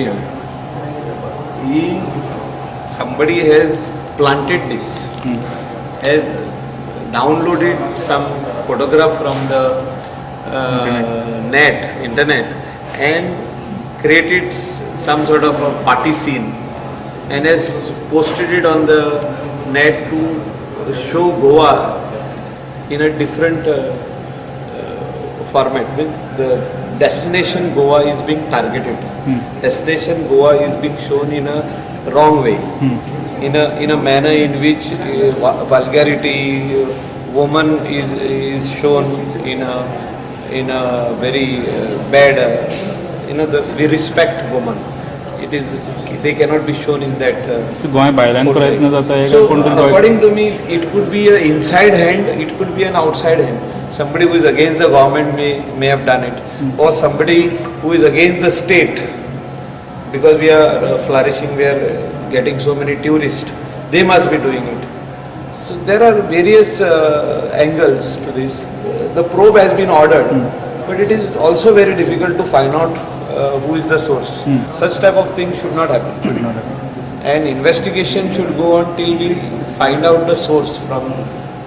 museum is somebody has planted this, has downloaded some photograph from the internet, and created some sort of a party scene and has posted it on the net to show Goa in a different format. Means the destination Goa is being targeted. Destination Goa is being shown in a wrong way, in a manner in which vulgarity, woman is shown in a very bad. We respect woman. They cannot be shown in that. So according to me, it could be an inside hand, it could be an outside hand. Somebody who is against the government may have done it, or somebody who is against the state, because we are flourishing, we are getting so many tourists, they must be doing it. So there are various angles to this. The probe has been ordered, but it is also very difficult to find out who is the source. Such type of thing should not happen. And investigation should go on till we find out the source from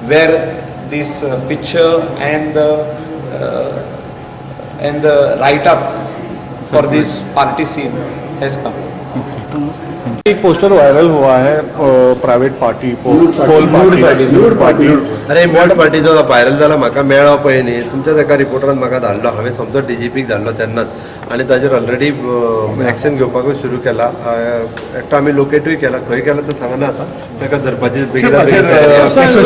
where this picture and the write-up for this party scene has come. एक poster viral हुआ है private party पोल party अरे mode party जो viral जाला म्हाका मेळ्ळो पळय न्ही तुमच्याच एका रिपोर्टरान म्हाका धाडलो हांवें समजो DGPक धाडलो तेन्नाच आनी ताजेर ऑलरेडी एक्शन घेवपाकूय सुरू केला एकटो आमी लोकेटूय केला खंय केला तें सांगना आतां ताका धरपाची बेगीन